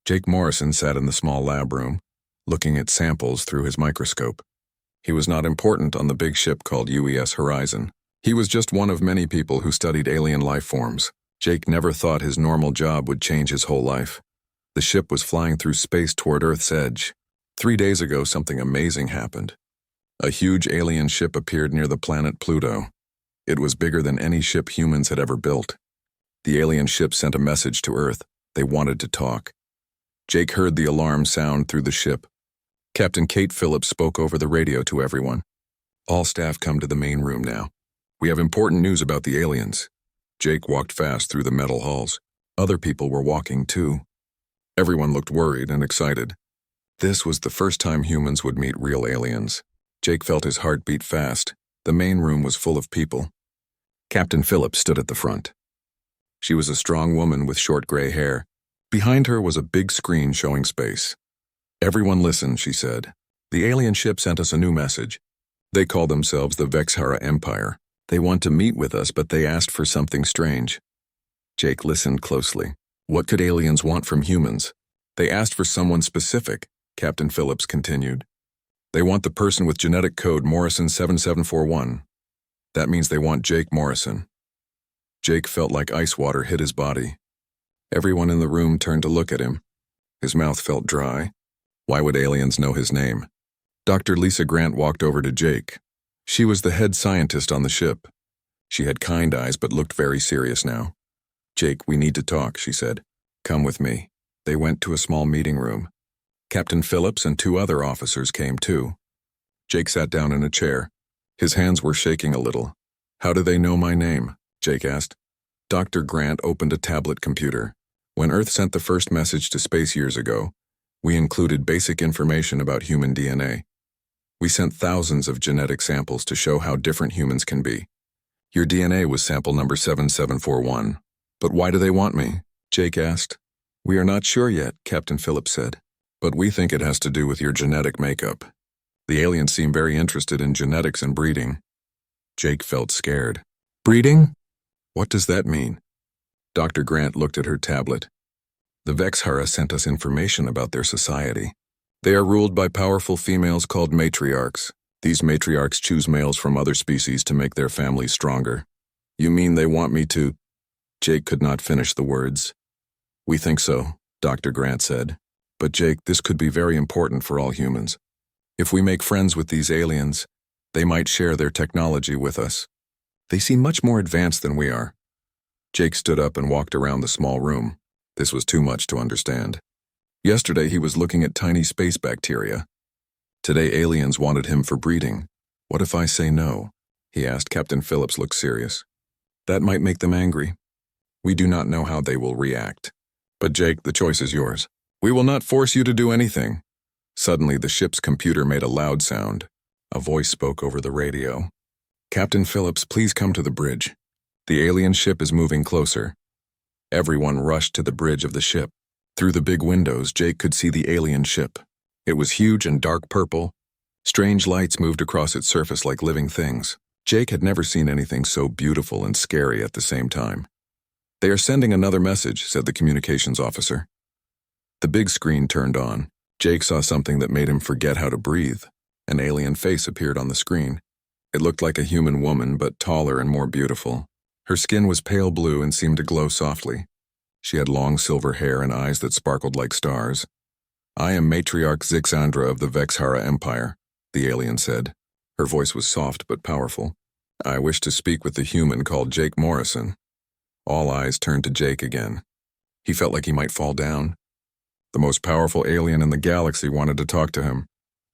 Jake Morrison sat in the small lab room, looking at samples through his microscope. He was not important on the big ship called UES Horizon. He was just one of many people who studied alien life forms. Jake never thought his normal job would change his whole life. The ship was flying through space toward Earth's edge. 3 days ago, something amazing happened. A huge alien ship appeared near the planet Pluto. It was bigger than any ship humans had ever built. The alien ship sent a message to Earth. They wanted to talk. Jake heard the alarm sound through the ship. Captain Kate Phillips spoke over the radio to everyone. All staff come to the main room now. We have important news about the aliens. Jake walked fast through the metal halls. Other people were walking too. Everyone looked worried and excited. This was the first time humans would meet real aliens. Jake felt his heart beat fast. The main room was full of people. Captain Phillips stood at the front. She was a strong woman with short gray hair. Behind her was a big screen showing space. Everyone listen, she said. The alien ship sent us a new message. They call themselves the Vexhara Empire. They want to meet with us, but they asked for something strange. Jake listened closely. What could aliens want from humans? They asked for someone specific, Captain Phillips continued. They want the person with genetic code Morrison 7741. That means they want Jake Morrison. Jake felt like ice water hit his body. Everyone in the room turned to look at him. His mouth felt dry. Why would aliens know his name? Dr. Lisa Grant walked over to Jake. She was the head scientist on the ship. She had kind eyes but looked very serious now. Jake, we need to talk, she said. Come with me. They went to a small meeting room. Captain Phillips and 2 other officers came too. Jake sat down in a chair. His hands were shaking a little. How do they know my name? Jake asked. Dr. Grant opened a tablet computer. When Earth sent the first message to space years ago, we included basic information about human DNA. We sent thousands of genetic samples to show how different humans can be. Your DNA was sample number 7741. But why do they want me? Jake asked. We are not sure yet, Captain Phillips said. But we think it has to do with your genetic makeup. The aliens seem very interested in genetics and breeding. Jake felt scared. Breeding? What does that mean? Dr. Grant looked at her tablet. The Vexhara sent us information about their society. They are ruled by powerful females called matriarchs. These matriarchs choose males from other species to make their families stronger. You mean they want me to? Jake could not finish the words. We think so, Dr. Grant said. But Jake, this could be very important for all humans. If we make friends with these aliens, they might share their technology with us. They seem much more advanced than we are. Jake stood up and walked around the small room. This was too much to understand. Yesterday he was looking at tiny space bacteria. Today aliens wanted him for breeding. What if I say no? He asked. Captain Phillips looked serious. That might make them angry. We do not know how they will react. But Jake, the choice is yours. We will not force you to do anything. Suddenly the ship's computer made a loud sound. A voice spoke over the radio. Captain Phillips, please come to the bridge. The alien ship is moving closer. Everyone rushed to the bridge of the ship. Through the big windows, Jake could see the alien ship. It was huge and dark purple. Strange lights moved across its surface like living things. Jake had never seen anything so beautiful and scary at the same time. They are sending another message, said the communications officer. The big screen turned on. Jake saw something that made him forget how to breathe. An alien face appeared on the screen. It looked like a human woman, but taller and more beautiful. Her skin was pale blue and seemed to glow softly. She had long silver hair and eyes that sparkled like stars. I am Matriarch Zixandra of the Vexhara Empire, the alien said. Her voice was soft but powerful. I wish to speak with the human called Jake Morrison. All eyes turned to Jake again. He felt like he might fall down. The most powerful alien in the galaxy wanted to talk to him.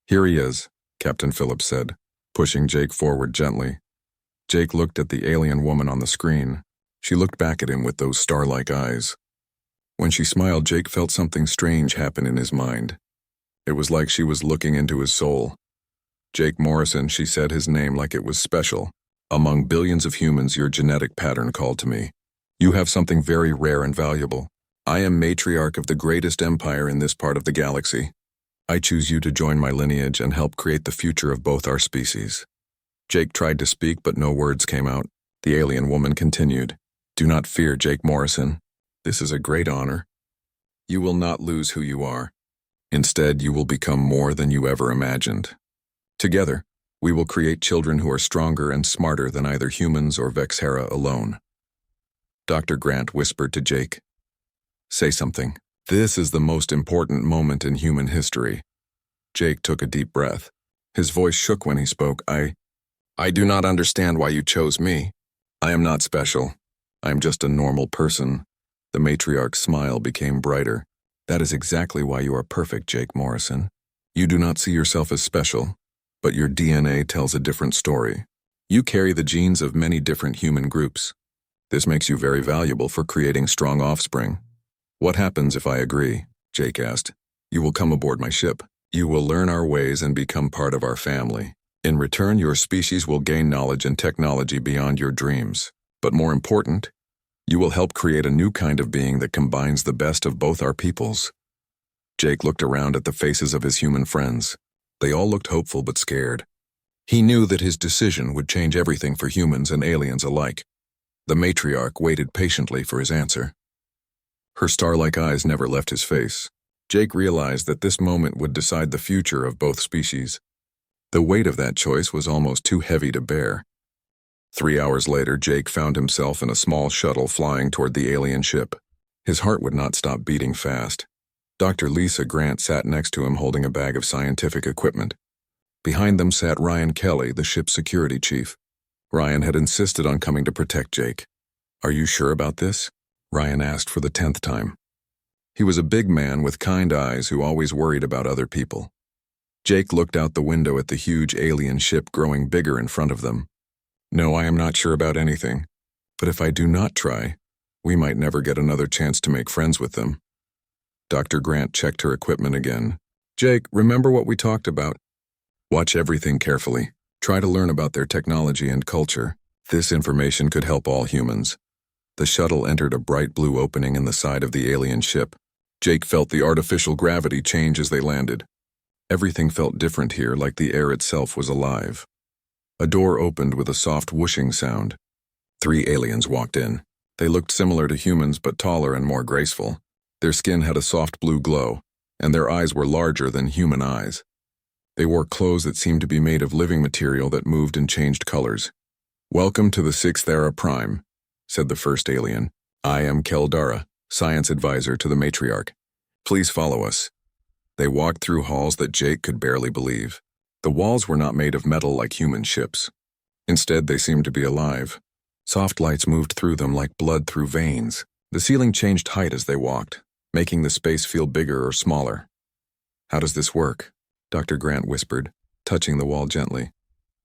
Here he is, Captain Phillips said, pushing Jake forward gently. Jake looked at the alien woman on the screen. She looked back at him with those star-like eyes. When she smiled, Jake felt something strange happen in his mind. It was like she was looking into his soul. Jake Morrison, she said his name like it was special. Among billions of humans, your genetic pattern called to me. You have something very rare and valuable. I am matriarch of the greatest empire in this part of the galaxy. I choose you to join my lineage and help create the future of both our species. Jake tried to speak, but no words came out. The alien woman continued. Do not fear, Jake Morrison. This is a great honor. You will not lose who you are. Instead, you will become more than you ever imagined. Together, we will create children who are stronger and smarter than either humans or Vexhera alone. Dr. Grant whispered to Jake. Say something. This is the most important moment in human history. Jake took a deep breath. His voice shook when he spoke. I do not understand why you chose me. I am not special. I am just a normal person. The matriarch's smile became brighter. That is exactly why you are perfect, Jake Morrison. You do not see yourself as special, but your DNA tells a different story. You carry the genes of many different human groups. This makes you very valuable for creating strong offspring. What happens if I agree? Jake asked. You will come aboard my ship. You will learn our ways and become part of our family. In return, your species will gain knowledge and technology beyond your dreams. But more important, you will help create a new kind of being that combines the best of both our peoples. Jake looked around at the faces of his human friends. They all looked hopeful but scared. He knew that his decision would change everything for humans and aliens alike. The matriarch waited patiently for his answer. Her star-like eyes never left his face. Jake realized that this moment would decide the future of both species. The weight of that choice was almost too heavy to bear. 3 hours later, Jake found himself in a small shuttle flying toward the alien ship. His heart would not stop beating fast. Dr. Lisa Grant sat next to him holding a bag of scientific equipment. Behind them sat Ryan Kelly, the ship's security chief. Ryan had insisted on coming to protect Jake. Are you sure about this? Ryan asked for the 10th time. He was a big man with kind eyes who always worried about other people. Jake looked out the window at the huge alien ship growing bigger in front of them. No, I am not sure about anything. But if I do not try, we might never get another chance to make friends with them. Dr. Grant checked her equipment again. Jake, remember what we talked about? Watch everything carefully. Try to learn about their technology and culture. This information could help all humans. The shuttle entered a bright blue opening in the side of the alien ship. Jake felt the artificial gravity change as they landed. Everything felt different here, like the air itself was alive. A door opened with a soft whooshing sound. 3 aliens walked in. They looked similar to humans but taller and more graceful. Their skin had a soft blue glow, and their eyes were larger than human eyes. They wore clothes that seemed to be made of living material that moved and changed colors. Welcome to the 6th Era Prime, said the first alien. I am Keldara, science advisor to the Matriarch. Please follow us. They walked through halls that Jake could barely believe. The walls were not made of metal like human ships. Instead, they seemed to be alive. Soft lights moved through them like blood through veins. The ceiling changed height as they walked, making the space feel bigger or smaller. How does this work? Dr. Grant whispered, touching the wall gently.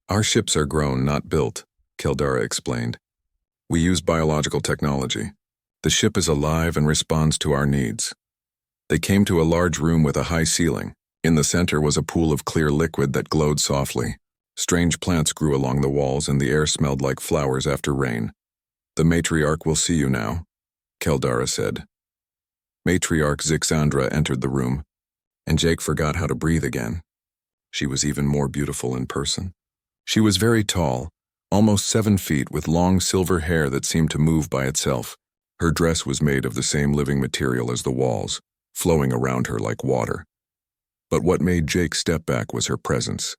Our ships are grown, not built, Keldara explained. We use biological technology. The ship is alive and responds to our needs. They came to a large room with a high ceiling. In the center was a pool of clear liquid that glowed softly. Strange plants grew along the walls and the air smelled like flowers after rain. The matriarch will see you now, Keldara said. Matriarch Zixandra entered the room, and Jake forgot how to breathe again. She was even more beautiful in person. She was very tall, almost 7 feet, with long silver hair that seemed to move by itself. Her dress was made of the same living material as the walls, flowing around her like water. But what made Jake step back was her presence.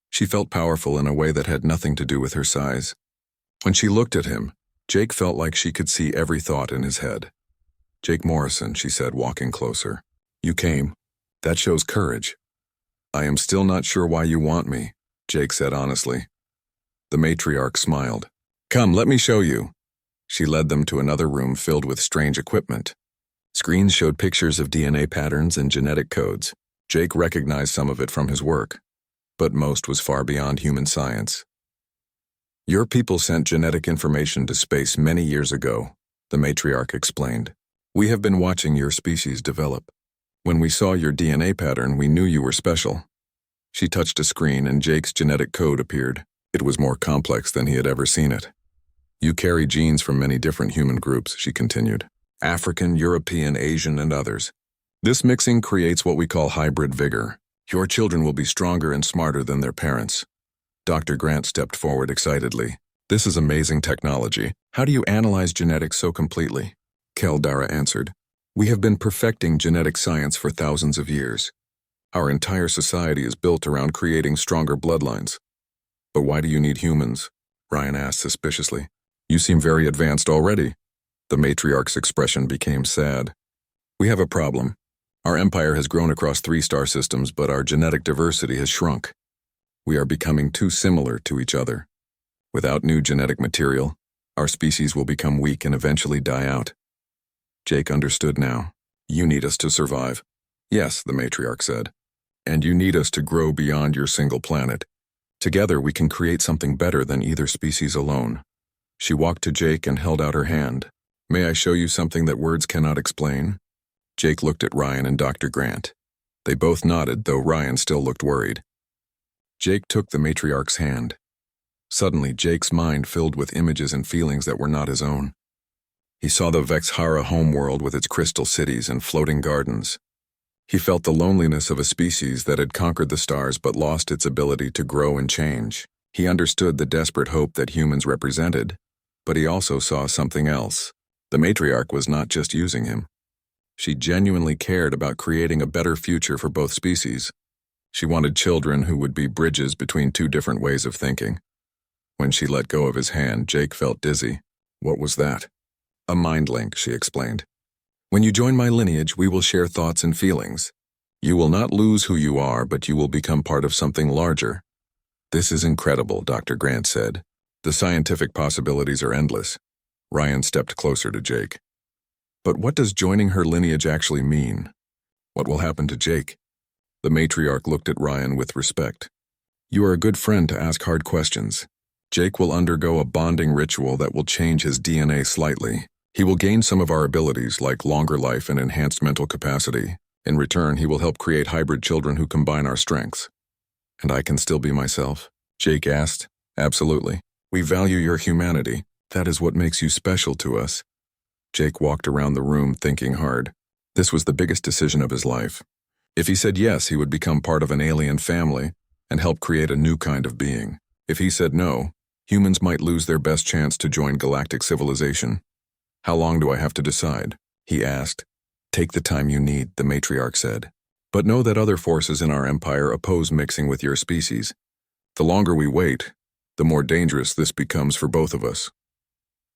She felt powerful in a way that had nothing to do with her size. When she looked at him, Jake felt like she could see every thought in his head. Jake Morrison, she said, walking closer. You came. That shows courage. I am still not sure why you want me, Jake said honestly. The matriarch smiled. Come, let me show you. She led them to another room filled with strange equipment. Screens showed pictures of DNA patterns and genetic codes. Jake recognized some of it from his work, but most was far beyond human science. Your people sent genetic information to space many years ago, the matriarch explained. We have been watching your species develop. When we saw your DNA pattern, we knew you were special. She touched a screen and Jake's genetic code appeared. It was more complex than he had ever seen it. You carry genes from many different human groups, she continued. African, European, Asian, and others. This mixing creates what we call hybrid vigor. Your children will be stronger and smarter than their parents. Dr. Grant stepped forward excitedly. This is amazing technology. How do you analyze genetics so completely? Keldara answered. We have been perfecting genetic science for thousands of years. Our entire society is built around creating stronger bloodlines. But why do you need humans? Ryan asked suspiciously. You seem very advanced already. The matriarch's expression became sad. We have a problem. Our empire has grown across 3 star systems, but our genetic diversity has shrunk. We are becoming too similar to each other. Without new genetic material, our species will become weak and eventually die out. Jake understood now. You need us to survive. Yes, the matriarch said. And you need us to grow beyond your single planet. Together we can create something better than either species alone. She walked to Jake and held out her hand. May I show you something that words cannot explain? Jake looked at Ryan and Dr. Grant. They both nodded, though Ryan still looked worried. Jake took the matriarch's hand. Suddenly, Jake's mind filled with images and feelings that were not his own. He saw the Vexhara homeworld with its crystal cities and floating gardens. He felt the loneliness of a species that had conquered the stars but lost its ability to grow and change. He understood the desperate hope that humans represented, but he also saw something else. The matriarch was not just using him. She genuinely cared about creating a better future for both species. She wanted children who would be bridges between 2 different ways of thinking. When she let go of his hand, Jake felt dizzy. What was that? A mind link, she explained. When you join my lineage, we will share thoughts and feelings. You will not lose who you are, but you will become part of something larger. This is incredible, Dr. Grant said. The scientific possibilities are endless. Ryan stepped closer to Jake. But what does joining her lineage actually mean? What will happen to Jake? The matriarch looked at Ryan with respect. You are a good friend to ask hard questions. Jake will undergo a bonding ritual that will change his DNA slightly. He will gain some of our abilities, like longer life and enhanced mental capacity. In return, he will help create hybrid children who combine our strengths. And I can still be myself? Jake asked. Absolutely. We value your humanity. That is what makes you special to us. Jake walked around the room thinking hard. This was the biggest decision of his life. If he said yes, he would become part of an alien family and help create a new kind of being. If he said no, humans might lose their best chance to join galactic civilization. How long do I have to decide? He asked. Take the time you need, the matriarch said. But know that other forces in our empire oppose mixing with your species. The longer we wait, the more dangerous this becomes for both of us.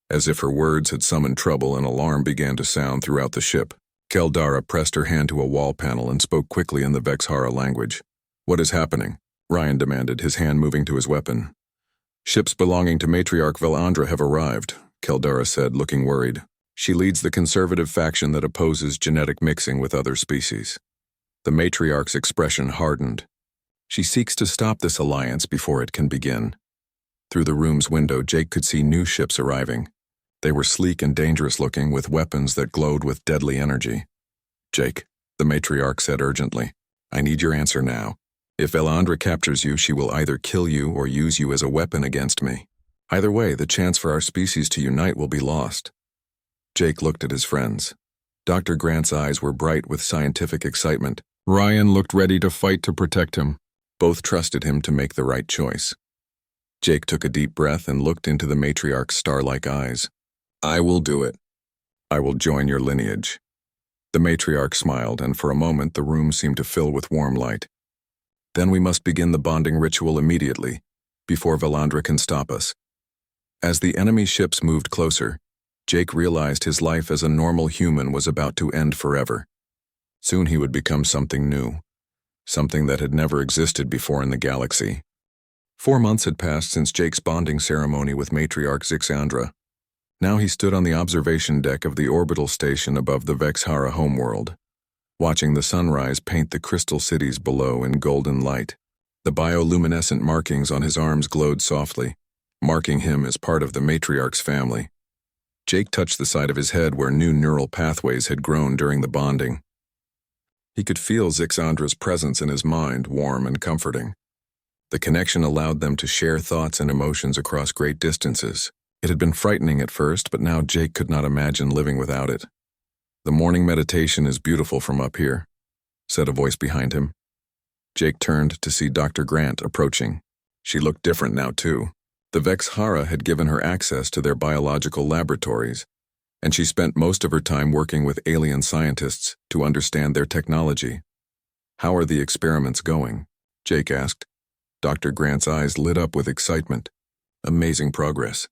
As if her words had summoned trouble, an alarm began to sound throughout the ship. Keldara pressed her hand to a wall panel and spoke quickly in the Vexhara language. What is happening? Ryan demanded, his hand moving to his weapon. Ships belonging to Matriarch Velandra have arrived, Keldara said, looking worried. She leads the conservative faction that opposes genetic mixing with other species. The matriarch's expression hardened. She seeks to stop this alliance before it can begin. Through the room's window, Jake could see new ships arriving. They were sleek and dangerous looking, with weapons that glowed with deadly energy. Jake, the matriarch said urgently, I need your answer now. If Velandra captures you, she will either kill you or use you as a weapon against me. Either way, the chance for our species to unite will be lost. Jake looked at his friends. Dr. Grant's eyes were bright with scientific excitement. Ryan looked ready to fight to protect him. Both trusted him to make the right choice. Jake took a deep breath and looked into the matriarch's star-like eyes. I will do it. I will join your lineage. The matriarch smiled, and for a moment the room seemed to fill with warm light. Then we must begin the bonding ritual immediately, before Velandra can stop us. As the enemy ships moved closer, Jake realized his life as a normal human was about to end forever. Soon he would become something new, something that had never existed before in the galaxy. 4 months had passed since Jake's bonding ceremony with Matriarch Zixandra. Now he stood on the observation deck of the orbital station above the Vexhara homeworld, watching the sunrise paint the crystal cities below in golden light. The bioluminescent markings on his arms glowed softly, marking him as part of the matriarch's family. Jake touched the side of his head where new neural pathways had grown during the bonding. He could feel Zixandra's presence in his mind, warm and comforting. The connection allowed them to share thoughts and emotions across great distances. It had been frightening at first, but now Jake could not imagine living without it. The morning meditation is beautiful from up here, said a voice behind him. Jake turned to see Dr. Grant approaching. She looked different now, too. The Vexhara had given her access to their biological laboratories, and she spent most of her time working with alien scientists to understand their technology. "How are the experiments going?" Jake asked. Dr. Grant's eyes lit up with excitement. "Amazing progress.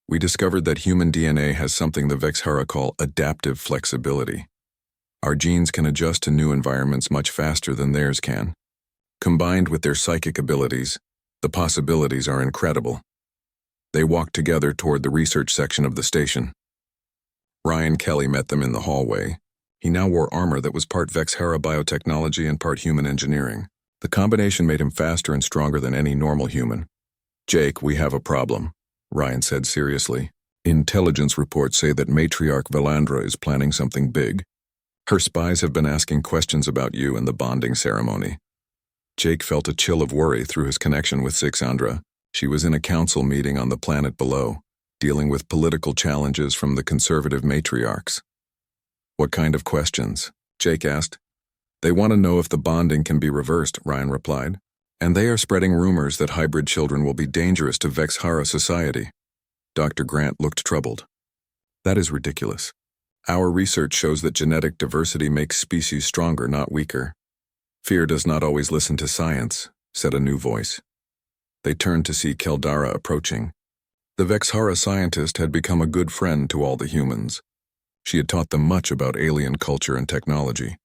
We discovered that human DNA has something the Vexhara call adaptive flexibility. Our genes can adjust to new environments much faster than theirs can. Combined with their psychic abilities, the possibilities are incredible." They walked together toward the research section of the station. Ryan Kelly met them in the hallway. He now wore armor that was part Vexhara biotechnology and part human engineering. The combination made him faster and stronger than any normal human. "Jake, we have a problem," Ryan said seriously. "Intelligence reports say that Matriarch Valandra is planning something big. Her spies have been asking questions about you and the bonding ceremony." Jake felt a chill of worry through his connection with Zixandra. She was in a council meeting on the planet below, dealing with political challenges from the conservative matriarchs. "What kind of questions?" Jake asked. "They want to know if the bonding can be reversed," Ryan replied. "And they are spreading rumors that hybrid children will be dangerous to Vexhara society." Dr. Grant looked troubled. "That is ridiculous. Our research shows that genetic diversity makes species stronger, not weaker." "Fear does not always listen to science," said a new voice. They turned to see Keldara approaching. The Vexhara scientist had become a good friend to all the humans. She had taught them much about alien culture and technology.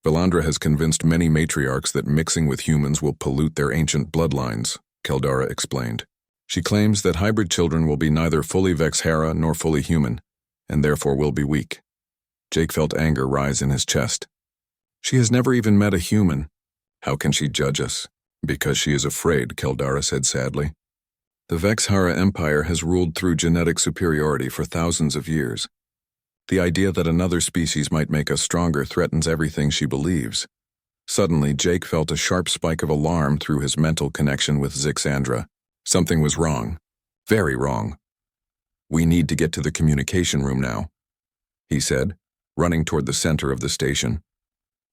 "Valandra has convinced many matriarchs that mixing with humans will pollute their ancient bloodlines," Keldara explained. "She claims that hybrid children will be neither fully Vexhara nor fully human, and therefore will be weak." Jake felt anger rise in his chest. "She has never even met a human. How can she judge us?" "Because she is afraid," Keldara said sadly. "The Vexhara Empire has ruled through genetic superiority for thousands of years. The idea that another species might make us stronger threatens everything she believes." Suddenly, Jake felt a sharp spike of alarm through his mental connection with Zixandra. Something was wrong. Very wrong. "We need to get to the communication room now," he said, running toward the center of the station.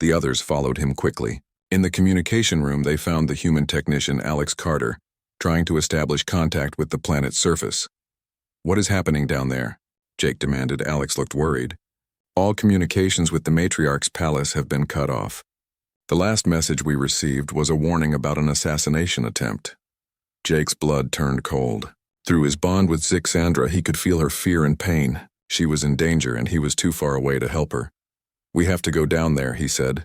The others followed him quickly. In the communication room, they found the human technician Alex Carter, trying to establish contact with the planet's surface. "What is happening down there?" Jake demanded. Alex looked worried. "All communications with the Matriarch's palace have been cut off. The last message we received was a warning about an assassination attempt." Jake's blood turned cold. Through his bond with Zixandra, he could feel her fear and pain. She was in danger, and he was too far away to help her. "We have to go down there," he said.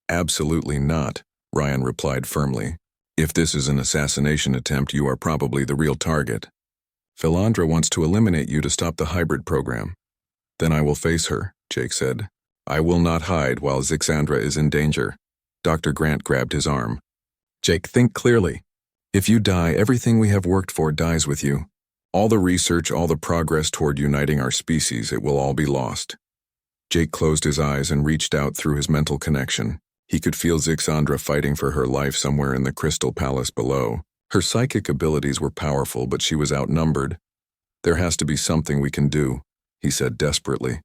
"Absolutely not," Ryan replied firmly. "If this is an assassination attempt, you are probably the real target. Valandra wants to eliminate you to stop the hybrid program." "Then I will face her," Jake said. "I will not hide while Zixandra is in danger." Dr. Grant grabbed his arm. "Jake, think clearly. If you die, everything we have worked for dies with you. All the research, all the progress toward uniting our species, it will all be lost." Jake closed his eyes and reached out through his mental connection. He could feel Zixandra fighting for her life somewhere in the Crystal Palace below. Her psychic abilities were powerful, but she was outnumbered. "There has to be something we can do," he said desperately.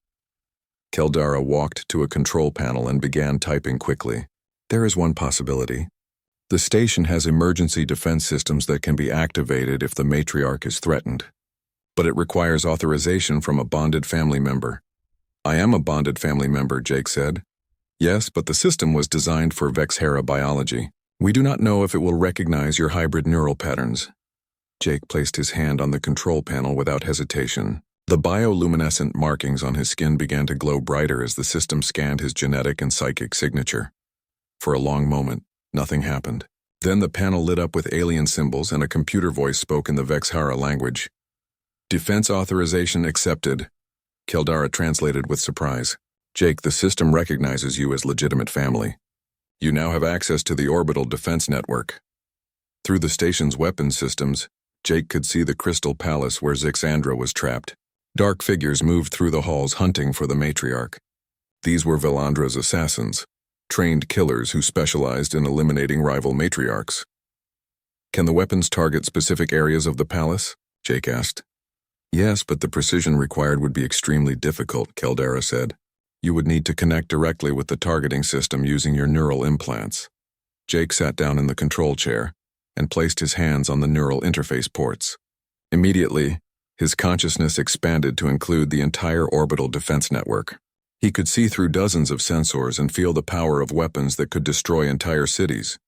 Keldara walked to a control panel and began typing quickly. "There is one possibility. The station has emergency defense systems that can be activated if the matriarch is threatened. But it requires authorization from a bonded family member." "I am a bonded family member," Jake said. "Yes, but the system was designed for Vexhara biology. We do not know if it will recognize your hybrid neural patterns." Jake placed his hand on the control panel without hesitation. The bioluminescent markings on his skin began to glow brighter as the system scanned his genetic and psychic signature. For a long moment, nothing happened. Then the panel lit up with alien symbols and a computer voice spoke in the Vexhara language. "Defense authorization accepted," Keldara translated with surprise. "Jake, the system recognizes you as legitimate family. You now have access to the orbital defense network." Through the station's weapons systems, Jake could see the Crystal Palace where Zixandra was trapped. Dark figures moved through the halls hunting for the matriarch. These were Valandra's assassins, trained killers who specialized in eliminating rival matriarchs. "Can the weapons target specific areas of the palace?" Jake asked. "Yes, but the precision required would be extremely difficult," Keldara said. "You would need to connect directly with the targeting system using your neural implants." Jake sat down in the control chair and placed his hands on the neural interface ports. Immediately, His consciousness expanded to include the entire orbital defense network. He could see through dozens of sensors and feel the power of weapons that could destroy entire cities.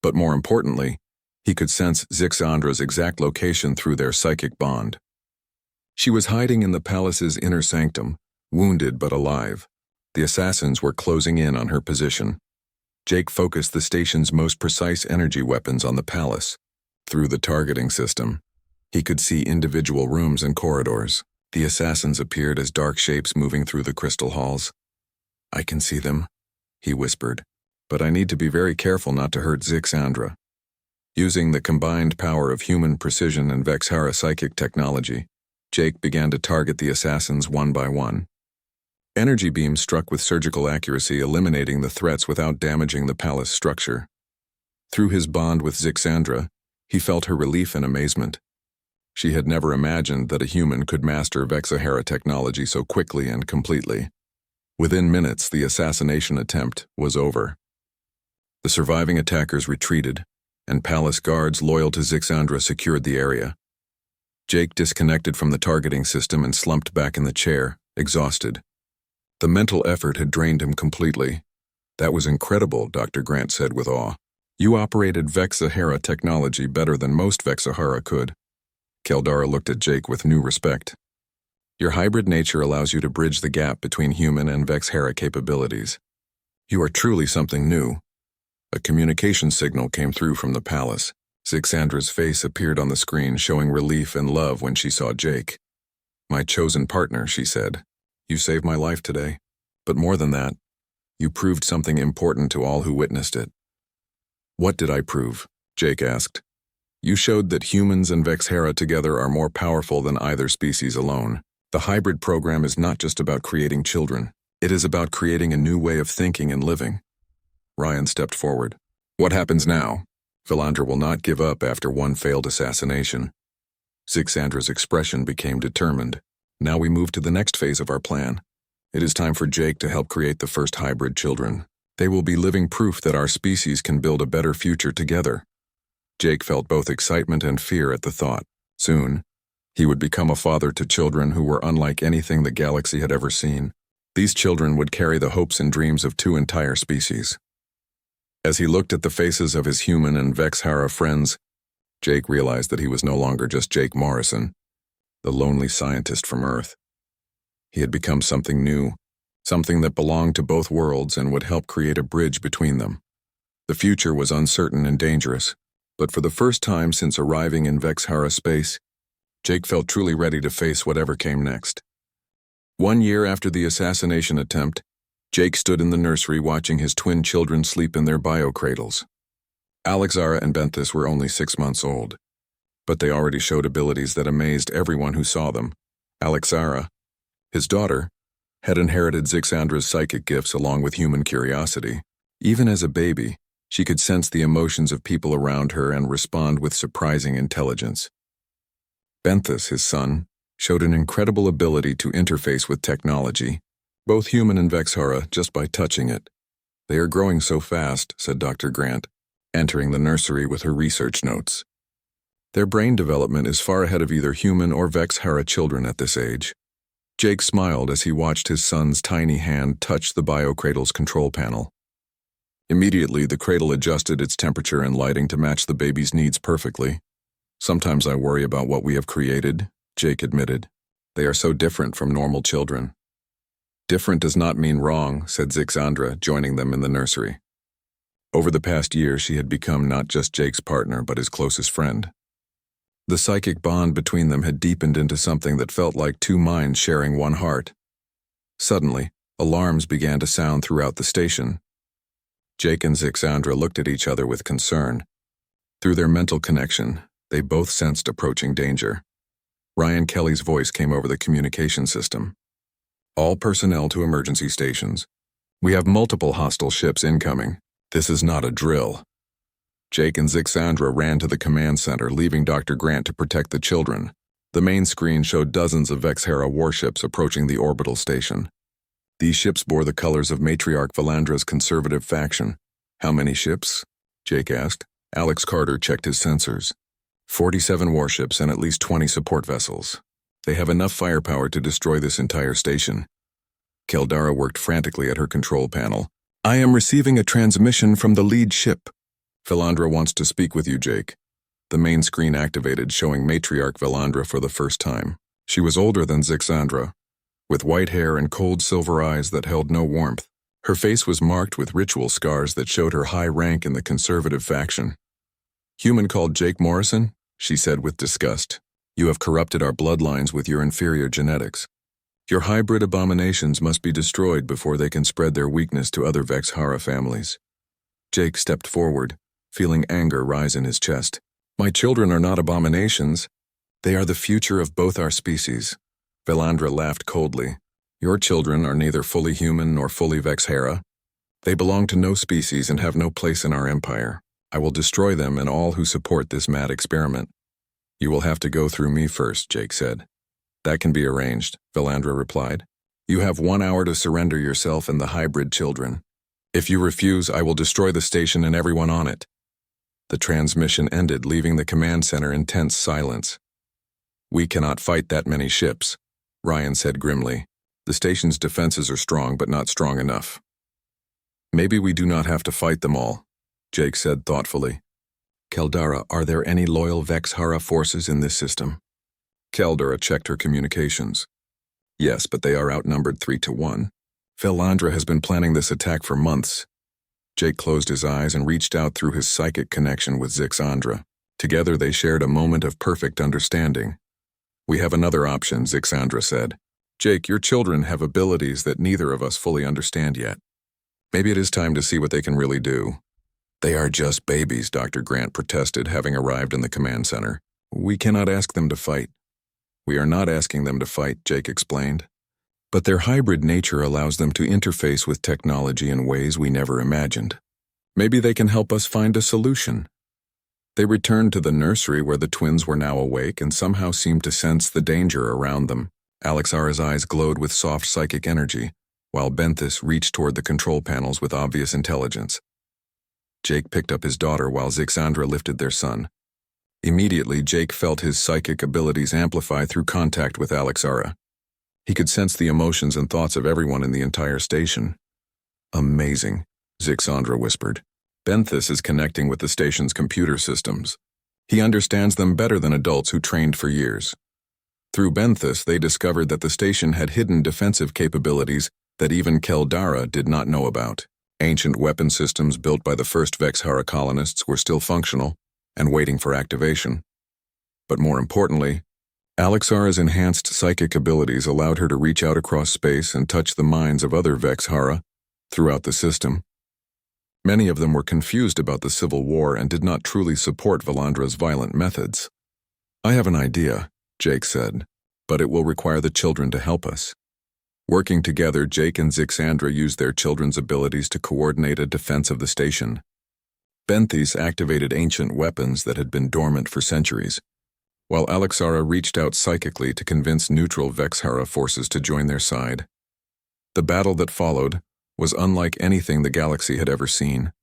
But more importantly, he could sense Zixandra's exact location through their psychic bond. She was hiding in the palace's inner sanctum, wounded but alive. The assassins were closing in on her position. Jake focused the station's most precise energy weapons on the palace. Through the targeting system, he could see individual rooms and corridors. The assassins appeared as dark shapes moving through the crystal halls. "I can see them," he whispered, "but I need to be very careful not to hurt Zixandra." Using the combined power of human precision and Vexhara psychic technology, Jake began to target the assassins one by one. Energy beams struck with surgical accuracy, eliminating the threats without damaging the palace structure. Through his bond with Zixandra, he felt her relief and amazement. She had never imagined that a human could master Vexahara technology so quickly and completely. Within minutes, the assassination attempt was over. The surviving attackers retreated, and palace guards loyal to Zixandra secured the area. Jake disconnected from the targeting system and slumped back in the chair, exhausted. The mental effort had drained him completely. "That was incredible," Dr. Grant said with awe. "You operated Vexahara technology better than most Vexahara could." Keldara looked at Jake with new respect. "Your hybrid nature allows you to bridge the gap between human and Vexhara capabilities. You are truly something new." A communication signal came through from the palace. Zixandra's face appeared on the screen, showing relief and love when she saw Jake. "My chosen partner," she said. "You saved my life today. But more than that, you proved something important to all who witnessed it." "What did I prove?" Jake asked. "You showed that humans and Vexhara together are more powerful than either species alone. The hybrid program is not just about creating children. It is about creating a new way of thinking and living." Ryan stepped forward. "What happens now?" "Philandra will not give up after one failed assassination." Zixandra's expression became determined. "Now we move to the next phase of our plan. It is time for Jake to help create the first hybrid children. They will be living proof that our species can build a better future together." Jake felt both excitement and fear at the thought. Soon, he would become a father to children who were unlike anything the galaxy had ever seen. These children would carry the hopes and dreams of two entire species. As he looked at the faces of his human and Vexhara friends, Jake realized that he was no longer just Jake Morrison, the lonely scientist from Earth. He had become something new, something that belonged to both worlds and would help create a bridge between them. The future was uncertain and dangerous, but for the first time since arriving in Vexhara space, Jake felt truly ready to face whatever came next. 1 year after the assassination attempt, Jake stood in the nursery watching his twin children sleep in their bio-cradles. Alexara and Benthis were only 6 months old, but they already showed abilities that amazed everyone who saw them. Alexara, his daughter, had inherited Zixandra's psychic gifts along with human curiosity. Even as a baby, she could sense the emotions of people around her and respond with surprising intelligence. Benthis, his son, showed an incredible ability to interface with technology, both human and Vexhara, just by touching it. "They are growing so fast," said Dr. Grant, entering the nursery with her research notes. "Their brain development is far ahead of either human or Vexhara children at this age." Jake smiled as he watched his son's tiny hand touch the bio-cradle's control panel. Immediately, the cradle adjusted its temperature and lighting to match the baby's needs perfectly. "Sometimes I worry about what we have created," Jake admitted. "They are so different from normal children." "Different does not mean wrong," said Zixandra, joining them in the nursery. Over the past year, she had become not just Jake's partner, but his closest friend. The psychic bond between them had deepened into something that felt like two minds sharing one heart. Suddenly, alarms began to sound throughout the station. Jake and Zixandra looked at each other with concern. Through their mental connection, they both sensed approaching danger. Ryan Kelly's voice came over the communication system. "All personnel to emergency stations. We have multiple hostile ships incoming. This is not a drill." Jake and Zixandra ran to the command center, leaving Dr. Grant to protect the children. The main screen showed dozens of Vexhara warships approaching the orbital station. These ships bore the colors of Matriarch Philandra's conservative faction. "How many ships?" Jake asked. Alex Carter checked his sensors. 47 warships and at least 20 support vessels. They have enough firepower to destroy this entire station. Keldara worked frantically at her control panel. I am receiving a transmission from the lead ship. Velandra wants to speak with you, Jake. The main screen activated, showing Matriarch Velandra for the first time. She was older than Zixandra, with white hair and cold silver eyes that held no warmth. Her face was marked with ritual scars that showed her high rank in the conservative faction. Human called Jake Morrison, she said with disgust. You have corrupted our bloodlines with your inferior genetics. Your hybrid abominations must be destroyed before they can spread their weakness to other Vexhara families. Jake stepped forward, feeling anger rise in his chest. My children are not abominations. They are the future of both our species. Velandra laughed coldly. Your children are neither fully human nor fully Vexhara. They belong to no species and have no place in our empire. I will destroy them and all who support this mad experiment. You will have to go through me first, Jake said. That can be arranged, Velandra replied. You have 1 hour to surrender yourself and the hybrid children. If you refuse, I will destroy the station and everyone on it. The transmission ended, leaving the command center in tense silence. We cannot fight that many ships, Ryan said grimly. The station's defenses are strong, but not strong enough. Maybe we do not have to fight them all, Jake said thoughtfully. Keldara, are there any loyal Vexhara forces in this system? Keldara checked her communications. Yes, but they are outnumbered 3-1. Velandra has been planning this attack for months. Jake closed his eyes and reached out through his psychic connection with Zixandra. Together they shared a moment of perfect understanding. We have another option, Zixandra said. Jake, your children have abilities that neither of us fully understand yet. Maybe it is time to see what they can really do. They are just babies, Dr. Grant protested, having arrived in the command center. We cannot ask them to fight. We are not asking them to fight, Jake explained. But their hybrid nature allows them to interface with technology in ways we never imagined. Maybe they can help us find a solution. They returned to the nursery where the twins were now awake and somehow seemed to sense the danger around them. Alexara's eyes glowed with soft psychic energy, while Benthis reached toward the control panels with obvious intelligence. Jake picked up his daughter while Zixandra lifted their son. Immediately, Jake felt his psychic abilities amplify through contact with Alexara. He could sense the emotions and thoughts of everyone in the entire station. Amazing, Zixandra whispered. Benthis is connecting with the station's computer systems. He understands them better than adults who trained for years. Through Benthis, they discovered that the station had hidden defensive capabilities that even Keldara did not know about. Ancient weapon systems built by the first Vexhara colonists were still functional and waiting for activation. But more importantly, Alexara's enhanced psychic abilities allowed her to reach out across space and touch the minds of other Vexhara throughout the system. Many of them were confused about the Civil War and did not truly support Velandra's violent methods. I have an idea, Jake said, but it will require the children to help us. Working together, Jake and Zixandra used their children's abilities to coordinate a defense of the station. Benthis activated ancient weapons that had been dormant for centuries, while Alexara reached out psychically to convince neutral Vexhara forces to join their side. The battle that followed was unlike anything the galaxy had ever seen.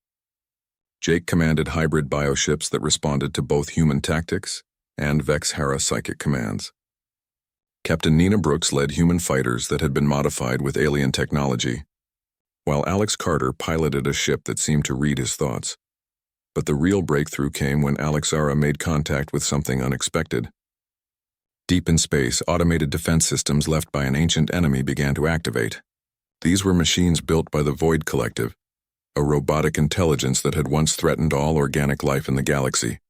Jake commanded hybrid bioships that responded to both human tactics and Vexhara psychic commands. Captain Nina Brooks led human fighters that had been modified with alien technology, while Alex Carter piloted a ship that seemed to read his thoughts. But the real breakthrough came when Alexara made contact with something unexpected. Deep in space, automated defense systems left by an ancient enemy began to activate. These were machines built by the Void Collective, a robotic intelligence that had once threatened all organic life in the galaxy.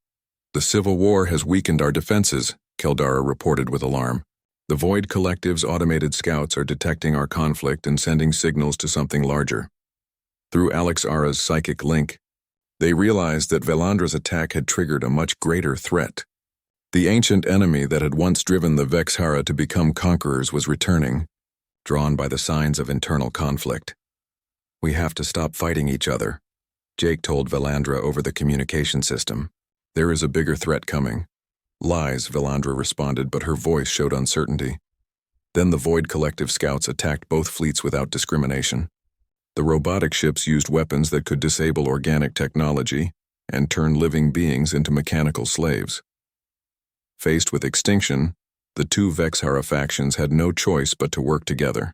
The Civil War has weakened our defenses, Keldara reported with alarm. The Void Collective's automated scouts are detecting our conflict and sending signals to something larger. Through Alexara's psychic link, they realized that Velandra's attack had triggered a much greater threat. The ancient enemy that had once driven the Vexhara to become conquerors was returning, drawn by the signs of internal conflict. We have to stop fighting each other, Jake told Velandra over the communication system. There is a bigger threat coming. Lies, Velandra responded, but her voice showed uncertainty. Then the Void Collective scouts attacked both fleets without discrimination. The robotic ships used weapons that could disable organic technology and turn living beings into mechanical slaves. Faced with extinction, The two Vexhara factions had no choice but to work together.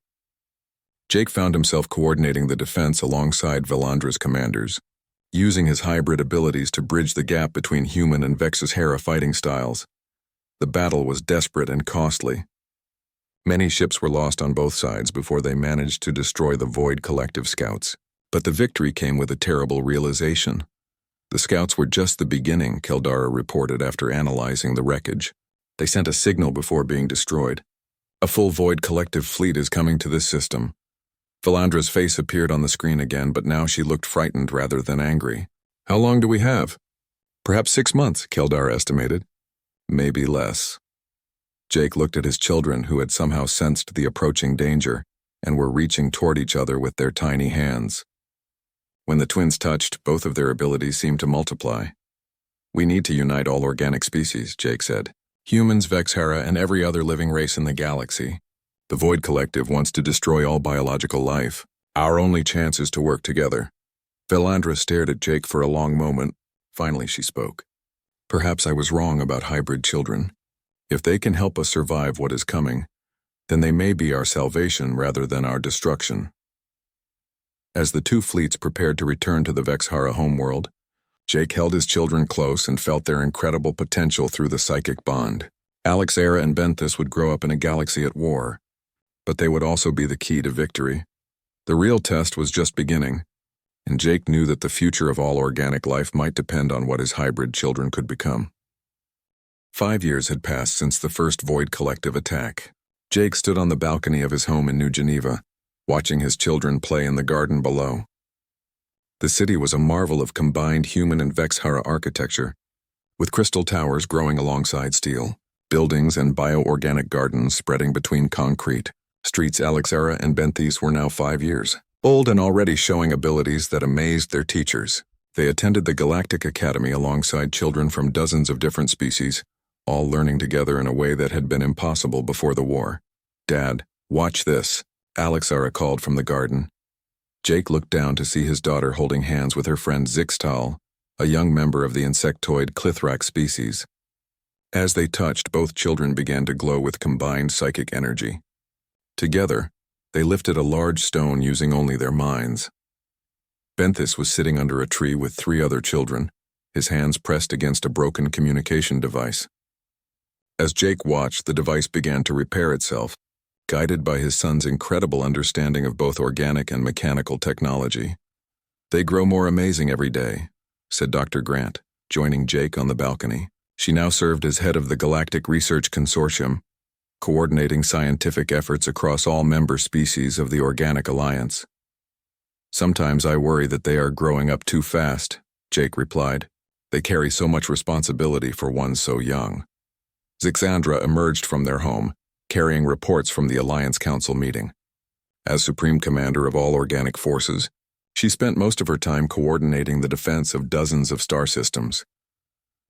Jake found himself coordinating the defense alongside Velandra's commanders, using his hybrid abilities to bridge the gap between human and Vexhara fighting styles. The battle was desperate and costly. Many ships were lost on both sides before they managed to destroy the Void Collective scouts. But the victory came with a terrible realization. The scouts were just the beginning, Keldara reported after analyzing the wreckage. They sent a signal before being destroyed. A full Void Collective fleet is coming to this system. Velandra's face appeared on the screen again, but now she looked frightened rather than angry. How long do we have? Perhaps 6 months, Keldar estimated. Maybe less. Jake looked at his children, who had somehow sensed the approaching danger and were reaching toward each other with their tiny hands. When the twins touched, both of their abilities seemed to multiply. We need to unite all organic species, Jake said. Humans, Vexhara, and every other living race in the galaxy. The Void Collective wants to destroy all biological life. Our only chance is to work together. Velandra stared at Jake for a long moment. Finally, she spoke. Perhaps I was wrong about hybrid children. If they can help us survive what is coming, then they may be our salvation rather than our destruction. As the two fleets prepared to return to the Vexhara homeworld, Jake held his children close and felt their incredible potential through the psychic bond. Alexera and Benthis would grow up in a galaxy at war, but they would also be the key to victory. The real test was just beginning, and Jake knew that the future of all organic life might depend on what his hybrid children could become. 5 years had passed since the first Void Collective attack. Jake stood on the balcony of his home in New Geneva, watching his children play in the garden below. The city was a marvel of combined human and Vexhara architecture, with crystal towers growing alongside steel, buildings and bioorganic gardens spreading between concrete. Streets Alexera and Benthis were now 5 years old and already showing abilities that amazed their teachers. They attended the Galactic Academy alongside children from dozens of different species, all learning together in a way that had been impossible before the war. Dad, watch this, Alexera called from the garden. Jake looked down to see his daughter holding hands with her friend Zixtal, a young member of the insectoid Clithrak species. As they touched, both children began to glow with combined psychic energy. Together, they lifted a large stone using only their minds. Benthis was sitting under a tree with 3 other children, his hands pressed against a broken communication device. As Jake watched, the device began to repair itself, guided by his son's incredible understanding of both organic and mechanical technology. They grow more amazing every day, said Dr. Grant, joining Jake on the balcony. She now served as head of the Galactic Research Consortium, coordinating scientific efforts across all member species of the Organic Alliance. Sometimes I worry that they are growing up too fast, Jake replied. They carry so much responsibility for one so young. Zixandra emerged from their home, carrying reports from the Alliance Council meeting. As Supreme Commander of all organic forces, she spent most of her time coordinating the defense of dozens of star systems.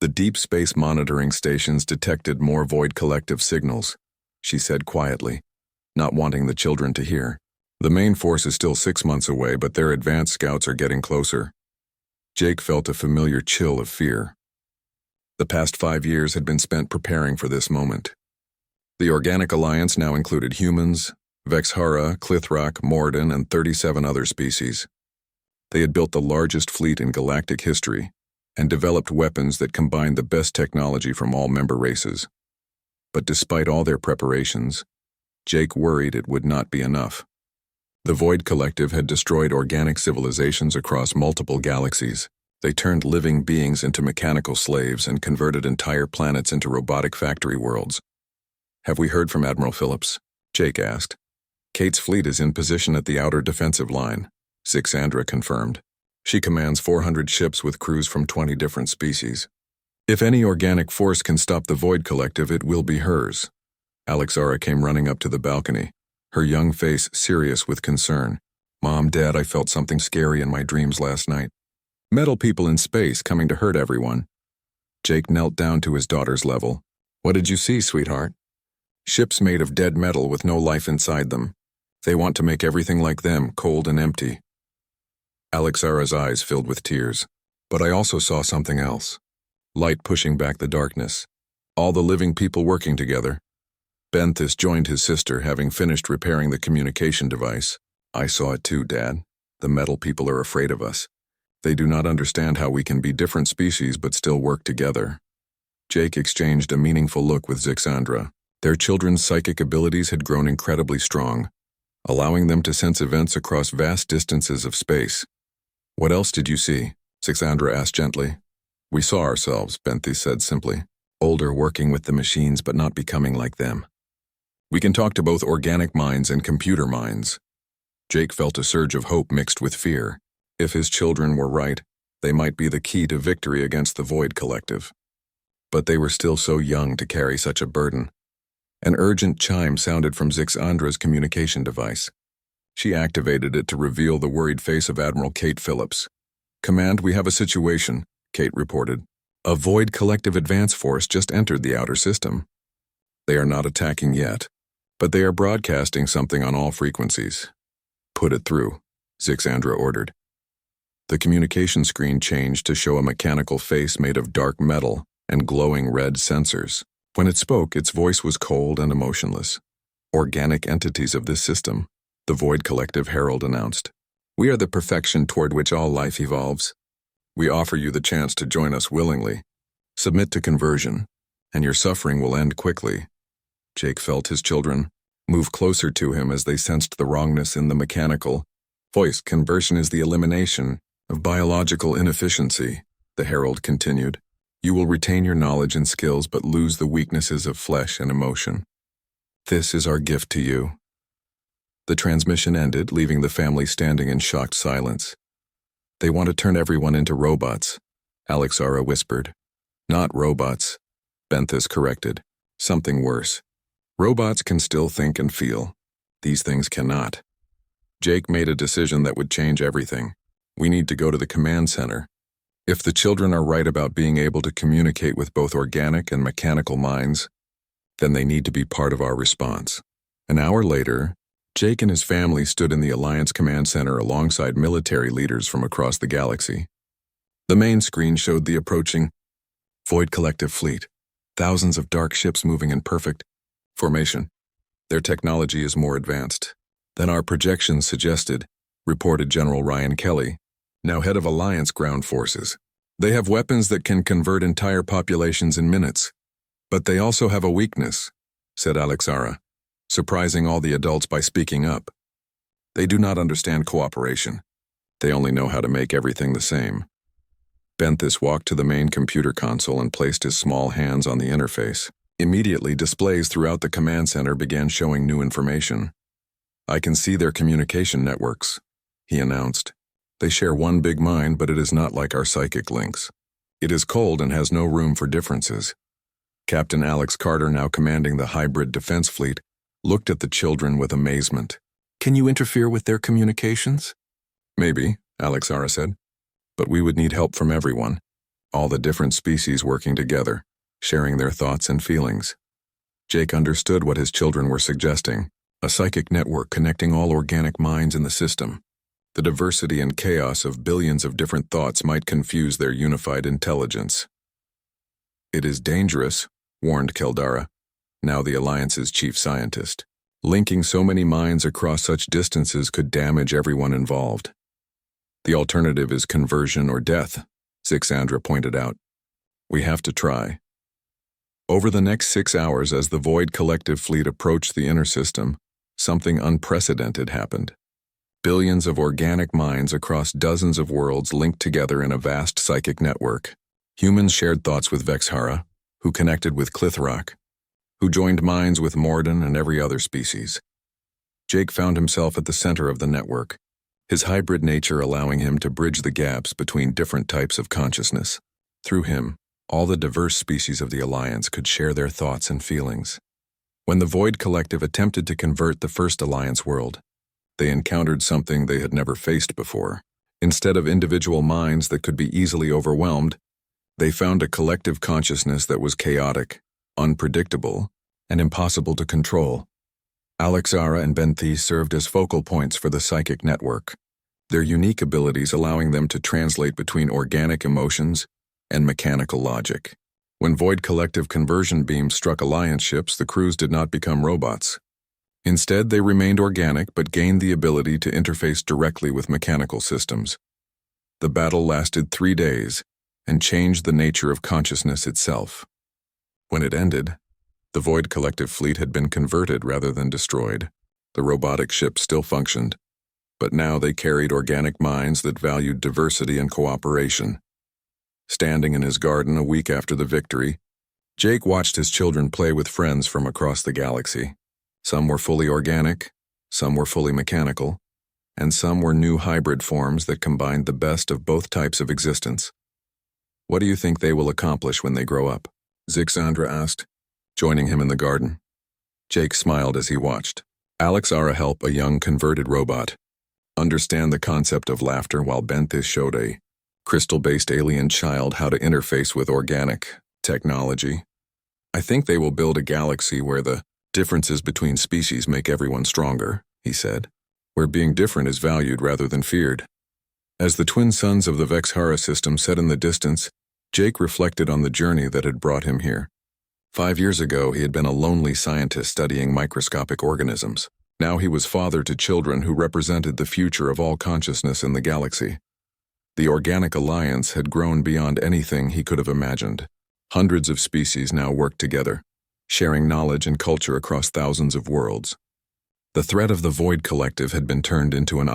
The deep space monitoring stations detected more Void Collective signals, she said quietly, not wanting the children to hear. The main force is still 6 months away, but their advanced scouts are getting closer. Jake felt a familiar chill of fear. The past 5 years had been spent preparing for this moment. The Organic Alliance now included humans, Vexhara, Clithrak, Morden, and 37 other species. They had built the largest fleet in galactic history and developed weapons that combined the best technology from all member races. But despite all their preparations, Jake worried it would not be enough. The Void Collective had destroyed organic civilizations across multiple galaxies. They turned living beings into mechanical slaves and converted entire planets into robotic factory worlds. Have we heard from Admiral Phillips? Jake asked. Kate's fleet is in position at the outer defensive line, Zixandra confirmed. She commands 400 ships with crews from 20 different species. If any organic force can stop the Void Collective, it will be hers. Alexara came running up to the balcony, her young face serious with concern. Mom, Dad, I felt something scary in my dreams last night. Metal people in space coming to hurt everyone. Jake knelt down to his daughter's level. What did you see, sweetheart? Ships made of dead metal with no life inside them. They want to make everything like them, cold and empty. Alexara's eyes filled with tears. But I also saw something else. Light pushing back the darkness. All the living people working together. Benthis joined his sister, having finished repairing the communication device. I saw it too, Dad. The metal people are afraid of us. They do not understand how we can be different species but still work together. Jake exchanged a meaningful look with Zixandra. Their children's psychic abilities had grown incredibly strong, allowing them to sense events across vast distances of space. What else did you see? Zixandra asked gently. We saw ourselves, Benthis said simply. Older, working with the machines but not becoming like them. We can talk to both organic minds and computer minds. Jake felt a surge of hope mixed with fear. If his children were right, they might be the key to victory against the Void Collective. But they were still so young to carry such a burden. An urgent chime sounded from Zixandra's communication device. She activated it to reveal the worried face of Admiral Kate Phillips. Command, we have a situation, Kate reported. A Void Collective advance force just entered the outer system. They are not attacking yet, but they are broadcasting something on all frequencies. Put it through, Zixandra ordered. The communication screen changed to show a mechanical face made of dark metal and glowing red sensors. When it spoke, its voice was cold and emotionless. Organic entities of this system, the Void Collective herald announced. We are the perfection toward which all life evolves. We offer you the chance to join us willingly. Submit to conversion, and your suffering will end quickly. Jake felt his children move closer to him as they sensed the wrongness in the mechanical voice. Conversion is the elimination of biological inefficiency, the herald continued. You will retain your knowledge and skills but lose the weaknesses of flesh and emotion. This is our gift to you. The transmission ended, leaving the family standing in shocked silence. They want to turn everyone into robots, Alexara whispered. Not robots, Benthis corrected. Something worse. Robots can still think and feel. These things cannot. Jake made a decision that would change everything. We need to go to the command center. If the children are right about being able to communicate with both organic and mechanical minds, then they need to be part of our response. An hour later, Jake and his family stood in the Alliance Command Center alongside military leaders from across the galaxy. The main screen showed the approaching Void Collective fleet, thousands of dark ships moving in perfect formation. Their technology is more advanced than our projections suggested, reported General Ryan Kelly, now head of Alliance Ground Forces. They have weapons that can convert entire populations in minutes. But they also have a weakness, said Alexara, surprising all the adults by speaking up. They do not understand cooperation. They only know how to make everything the same. Benthis walked to the main computer console and placed his small hands on the interface. Immediately, displays throughout the command center began showing new information. I can see their communication networks, he announced. They share one big mind, but it is not like our psychic links. It is cold and has no room for differences. Captain Alex Carter, now commanding the hybrid defense fleet, looked at the children with amazement. Can you interfere with their communications? Maybe, Alexara said. But we would need help from everyone. All the different species working together, sharing their thoughts and feelings. Jake understood what his children were suggesting. A psychic network connecting all organic minds in the system. The diversity and chaos of billions of different thoughts might confuse their unified intelligence. It is dangerous, warned Keldara, now the Alliance's chief scientist. Linking so many minds across such distances could damage everyone involved. The alternative is conversion or death, Zixandra pointed out. We have to try. Over the next 6 hours, as the Void Collective fleet approached the inner system, something unprecedented happened. Billions of organic minds across dozens of worlds linked together in a vast psychic network. Humans shared thoughts with Vexhara, who connected with Clithrock, who joined minds with Morden and every other species. Jake found himself at the center of the network, his hybrid nature allowing him to bridge the gaps between different types of consciousness. Through him, all the diverse species of the Alliance could share their thoughts and feelings. When the Void Collective attempted to convert the first Alliance world, they encountered something they had never faced before. Instead of individual minds that could be easily overwhelmed, they found a collective consciousness that was chaotic, unpredictable, and impossible to control. Alexara and Benthis served as focal points for the psychic network, their unique abilities allowing them to translate between organic emotions and mechanical logic. When Void Collective conversion beams struck Alliance ships, the crews did not become robots. Instead, they remained organic but gained the ability to interface directly with mechanical systems. The battle lasted 3 days and changed the nature of consciousness itself. When it ended, the Void Collective fleet had been converted rather than destroyed. The robotic ships still functioned, but now they carried organic minds that valued diversity and cooperation. Standing in his garden a week after the victory, Jake watched his children play with friends from across the galaxy. Some were fully organic, some were fully mechanical, and some were new hybrid forms that combined the best of both types of existence. What do you think they will accomplish when they grow up? Zixandra asked, joining him in the garden. Jake smiled as he watched. Alexara helped a young converted robot understand the concept of laughter, while Benthis showed a crystal-based alien child how to interface with organic technology. I think they will build a galaxy where the differences between species make everyone stronger, he said, where being different is valued rather than feared. As the twin suns of the Vexhara system set in the distance, Jake reflected on the journey that had brought him here. 5 years ago, he had been a lonely scientist studying microscopic organisms. Now he was father to children who represented the future of all consciousness in the galaxy. The Organic Alliance had grown beyond anything he could have imagined. Hundreds of species now worked together, sharing knowledge and culture across thousands of worlds. The threat of the Void Collective had been turned into an